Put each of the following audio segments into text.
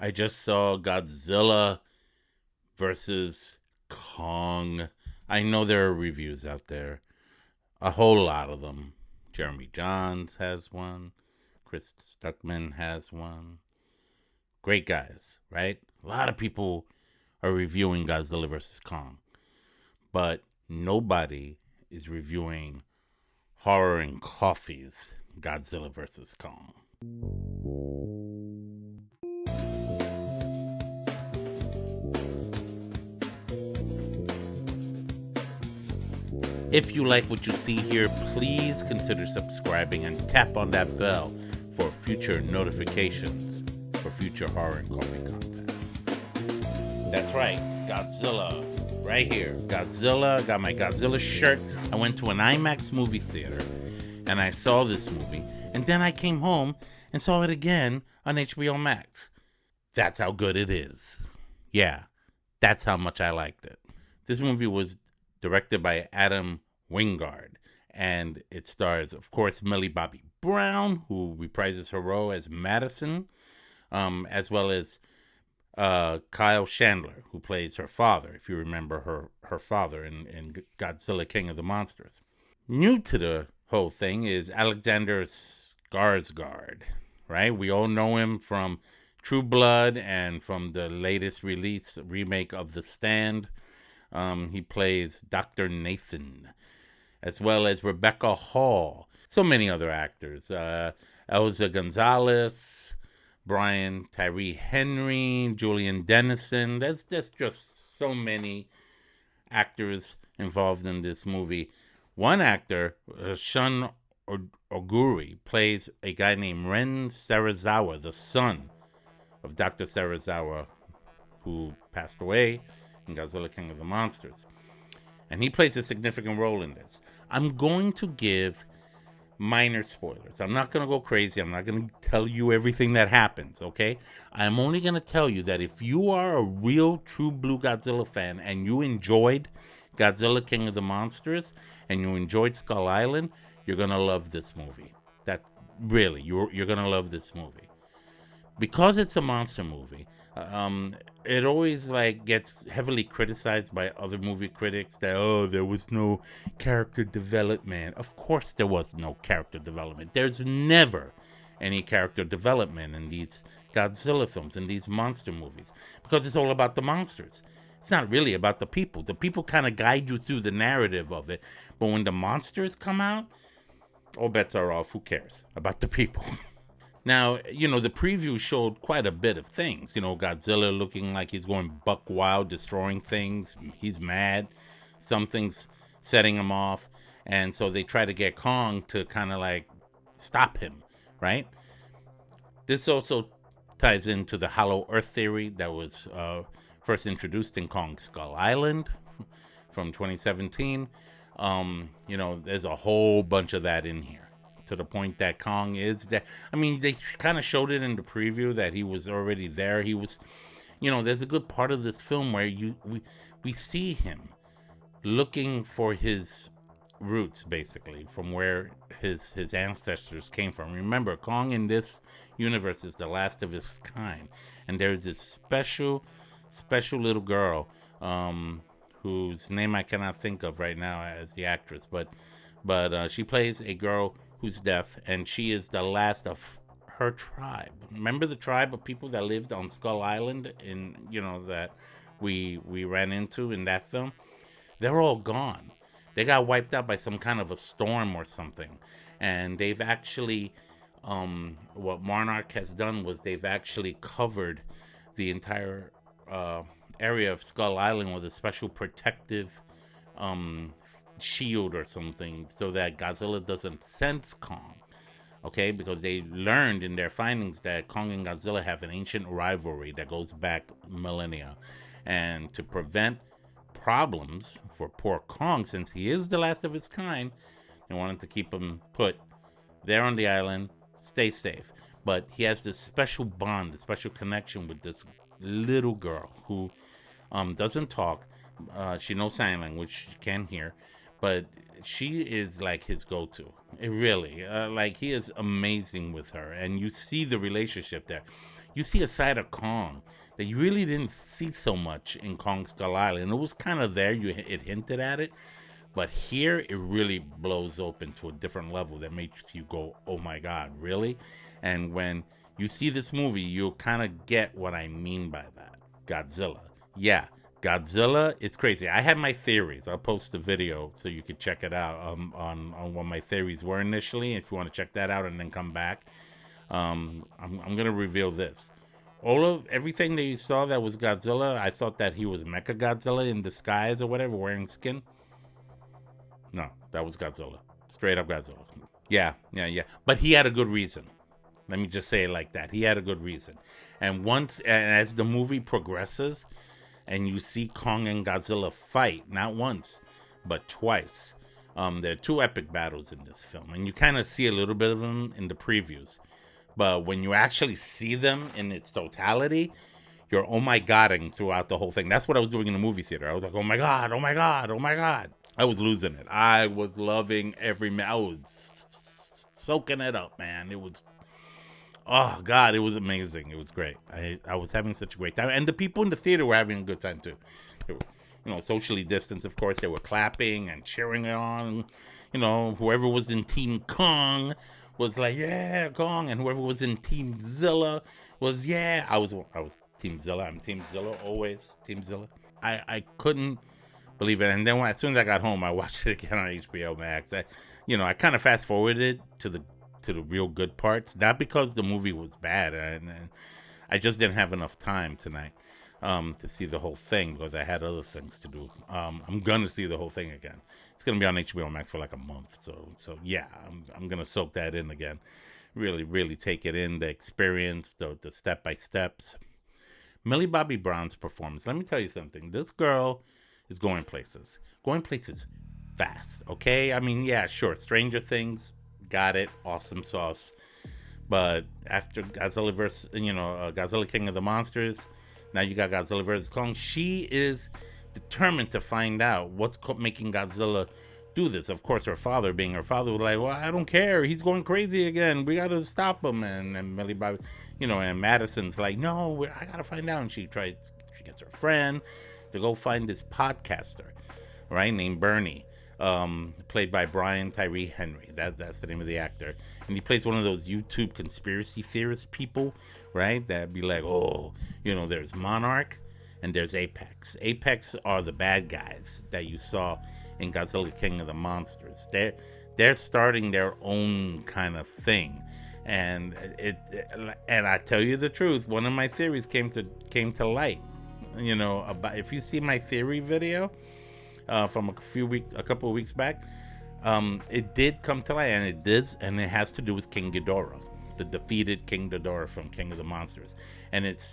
I just saw Godzilla versus Kong. I know there are reviews out there, a whole lot of them. Jeremy Johns has one, Chris Stuckman has one. Great guys, right? A lot of people are reviewing Godzilla versus Kong, but nobody is reviewing Horror and Coffee's Godzilla versus Kong. If you like what you see here, please consider subscribing and tap on that bell for future notifications for future Horror and Coffee content. That's right, Godzilla, right here. Godzilla, got my Godzilla shirt. I went to an IMAX movie theater and I saw this movie, and then I came home and saw it again on HBO Max. That's how good it is. Yeah, that's how much I liked it. This movie was directed by Adam Wingard, and it stars, of course, Millie Bobby Brown, who reprises her role as Madison, as well as Kyle Chandler, who plays her father, if you remember her father in Godzilla King of the Monsters. New to the whole thing is Alexander Skarsgård, right? We all know him from True Blood and from the latest remake of The Stand. He plays Dr. Nathan, as well as Rebecca Hall. So many other actors. Elza Gonzalez, Brian Tyree Henry, Julian Dennison. There's just so many actors involved in this movie. One actor, Shun Oguri, plays a guy named Ren Serizawa, the son of Dr. Serizawa, who passed away in Godzilla King of the Monsters. And he plays a significant role in this. I'm going to give minor spoilers. I'm not going to go crazy. I'm not going to tell you everything that happens, okay? I'm only going to tell you that if you are a real, true blue Godzilla fan and you enjoyed Godzilla King of the Monsters and you enjoyed Skull Island, you're going to love this movie. That really, you're going to love this movie. Because it's a monster movie, it always gets heavily criticized by other movie critics that there was no character development. Of course there was no character development. There's never any character development in these Godzilla films, in these monster movies, because it's all about the monsters. It's not really about the people. The people kind of guide you through the narrative of it, but when the monsters come out, all bets are off. Who cares about the people? Now, the preview showed quite a bit of things. Godzilla looking like he's going buck wild, destroying things. He's mad. Something's setting him off. And so they try to get Kong to kind of stop him, right? This also ties into the Hollow Earth theory that was first introduced in Kong Skull Island from 2017. There's a whole bunch of that in here, to the point that Kong is there. I mean, they kind of showed it in the preview that he was already there. He was, there's a good part of this film where we see him looking for his roots, basically, from where his ancestors came from. Remember, Kong in this universe is the last of his kind, and there's this special little girl, whose name I cannot think of right now as the actress, but she plays a girl who's deaf, and she is the last of her tribe. Remember the tribe of people that lived on Skull Island that we ran into in that film? They're all gone. They got wiped out by some kind of a storm or something. And they've actually, what Monarch has done was they've actually covered the entire area of Skull Island with a special protective shield or something, so that Godzilla doesn't sense Kong. Okay, because they learned in their findings that Kong and Godzilla have an ancient rivalry that goes back millennia. And to prevent problems for poor Kong, since he is the last of his kind, they wanted to keep him put there on the island, stay safe. But he has this special bond, this special connection with this little girl who doesn't talk. She knows sign language, she can hear, but she is like his go-to. It really, he is amazing with her, and you see the relationship there. you see a side of Kong that you really didn't see so much in Kong Skull Island. It was kind of there, it hinted at it, but here it really blows open to a different level that makes you go, oh my God, really? And when you see this movie, you'll kind of get what I mean by that. Godzilla. Yeah, Godzilla is crazy. I had my theories. I'll post a video so you can check it out on what my theories were initially. If you want to check that out and then come back, I'm gonna reveal this. Everything that you saw that was Godzilla, I thought that he was Mecha Godzilla in disguise or whatever, wearing skin. No, that was Godzilla. Straight up Godzilla. Yeah. But he had a good reason. Let me just say it like that. He had a good reason. And as the movie progresses, and you see Kong and Godzilla fight, not once, but twice. There are two epic battles in this film, and you kind of see a little bit of them in the previews. But when you actually see them in its totality, you're oh my godding throughout the whole thing. That's what I was doing in the movie theater. I was like, oh my God, oh my God, oh my God. I was losing it. I was loving every minute. I was soaking it up, man. It was, oh God, it was amazing. It was great. I was having such a great time. And the people in the theater were having a good time too. They were, socially distanced, of course. They were clapping and cheering it on. Whoever was in Team Kong was like, yeah, Kong. And whoever was in Team Zilla was, yeah. I was Team Zilla. I'm Team Zilla, always Team Zilla. I couldn't believe it. And then as soon as I got home, I watched it again on HBO Max. I kind of fast forwarded to the real good parts, not because the movie was bad, and I just didn't have enough time tonight to see the whole thing because I had other things to do. I'm gonna see the whole thing again. It's gonna be on HBO Max for like a month, so yeah, I'm gonna soak that in again. Really, really take it in, the experience, the step by steps. Millie Bobby Brown's performance. Let me tell you something. This girl is going places fast. Okay, I mean, yeah, sure. Stranger Things, got it, awesome sauce. But after Godzilla versus, Godzilla King of the Monsters, now you got Godzilla vs. Kong. She is determined to find out what's making Godzilla do this. Of course, her father was like, well, I don't care. He's going crazy again. We got to stop him. And Millie Bobby, and Madison's like, no, I got to find out. And she gets her friend to go find this podcaster, right, named Bernie. Played by Brian Tyree Henry. That's the name of the actor. And he plays one of those YouTube conspiracy theorist people, right? That'd be like, there's Monarch and there's Apex. Apex are the bad guys that you saw in Godzilla King of the Monsters. They're starting their own kind of thing. And and I tell you the truth, one of my theories came to light. About, if you see my theory video, from a couple of weeks back, it did come to light, and it has to do with King Ghidorah, the defeated King Ghidorah from King of the Monsters, and it's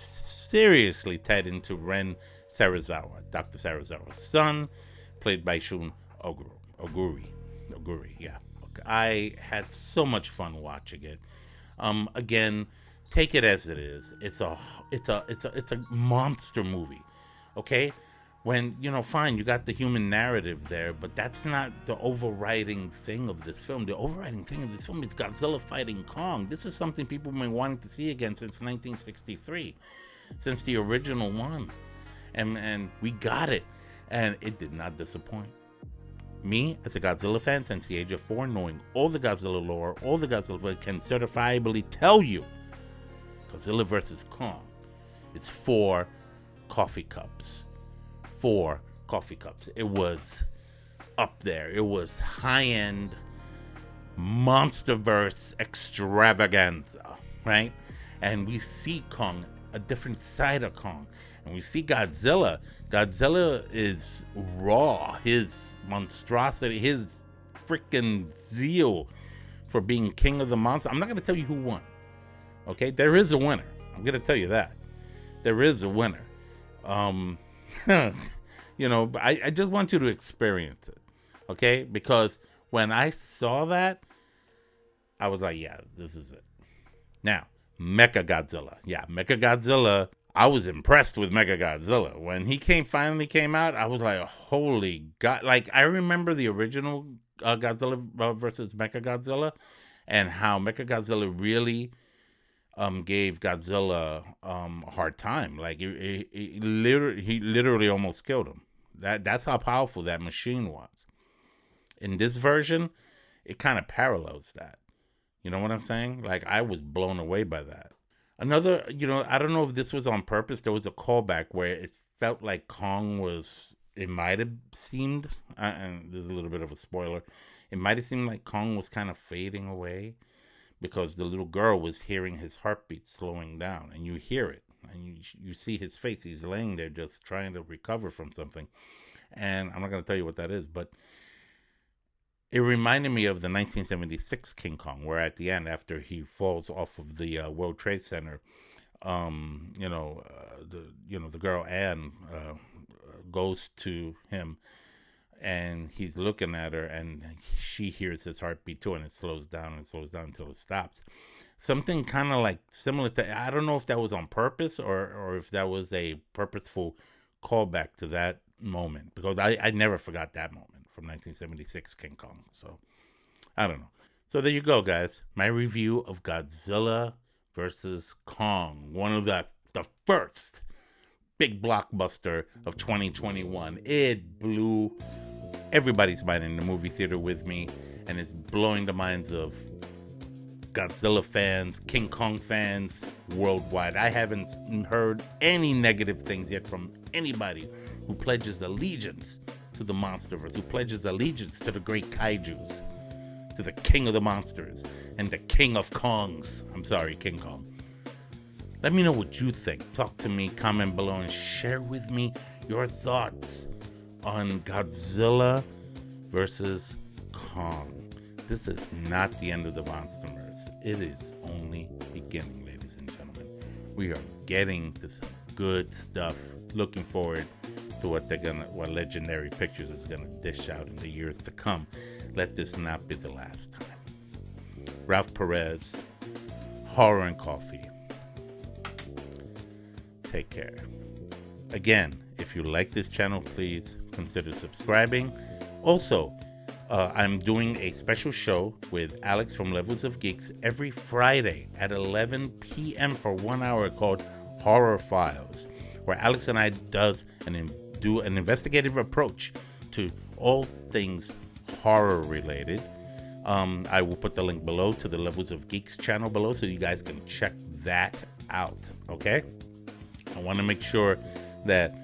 seriously tied into Ren Sarazawa, Dr. Sarazawa's son, played by Shun Oguri. Yeah, I had so much fun watching it. Again, take it as it is. It's a monster movie, okay? When, fine, you got the human narrative there, but that's not the overriding thing of this film. The overriding thing of this film is Godzilla fighting Kong. This is something people have been wanting to see again since 1963, since the original one. And we got it, and it did not disappoint. Me, as a Godzilla fan since the age of 4, knowing all the Godzilla lore, all the Godzilla, can certifiably tell you Godzilla vs. Kong is 4 coffee cups. 4 coffee cups. It was up there. It was high-end monsterverse extravaganza, right? And we see Kong, a different side of Kong. And we see Godzilla. Godzilla is raw. His monstrosity, his freaking zeal for being king of the monsters. I'm not going to tell you who won. Okay? There is a winner. I'm going to tell you that. There is a winner. I just want you to experience it, okay? Because when I saw that, I was like, yeah, this is it. Now, Mecha Godzilla. Yeah, Mecha Godzilla. I was impressed with Mecha Godzilla. When he finally came out, I was like, holy God. Like, I remember the original Godzilla versus Mecha Godzilla, and how Mecha Godzilla really gave Godzilla a hard time. Like he literally almost killed him. That's how powerful that machine was. In this version, it kind of parallels that. You know what I'm saying? Like, I was blown away by that. Another, I don't know if this was on purpose. There was a callback where it felt like Kong was, it might have seemed, and there's a little bit of a spoiler, it might have seemed like Kong was kind of fading away because the little girl was hearing his heartbeat slowing down, and you hear it, and you see his face. He's laying there just trying to recover from something. And I'm not going to tell you what that is, but it reminded me of the 1976 King Kong, where at the end, after he falls off of the World Trade Center, the girl Anne goes to him, and he's looking at her, and she hears his heartbeat too, and it slows down until it stops. Something kind of like similar to, I don't know if that was on purpose or if that was a purposeful callback to that moment, because I never forgot that moment from 1976 King Kong. So I don't know. So there you go, guys. My review of Godzilla versus Kong, one of the first big blockbuster of 2021. It blew everybody's mind in the movie theater with me, and it's blowing the minds of Godzilla fans, King Kong fans worldwide. I haven't heard any negative things yet from anybody who pledges allegiance to the Monsterverse, who pledges allegiance to the great kaijus, to the king of the monsters, and the king of Kongs. I'm sorry, King Kong. Let me know what you think. Talk to me, comment below, and share with me your thoughts on Godzilla versus Kong. This is not the end of the Monsterverse. It is only beginning, ladies and gentlemen. We are getting to some good stuff. Looking forward to what Legendary Pictures is gonna dish out in the years to come. Let this not be the last time. Ralph Perez, Horror and Coffee. Take care. Again, if you like this channel, please consider subscribing. Also, I'm doing a special show with Alex from Levels of Geeks every Friday at 11 p.m. for 1 hour called Horror Files, where Alex and I do an investigative approach to all things horror related. I will put the link below to the Levels of Geeks channel below so you guys can check that out, okay? I want to make sure that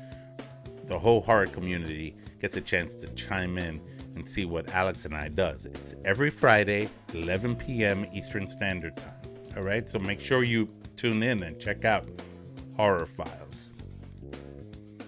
the whole horror community gets a chance to chime in and see what Alex and I does. It's every Friday, 11 p.m. Eastern Standard Time, all right? So make sure you tune in and check out Horror Files.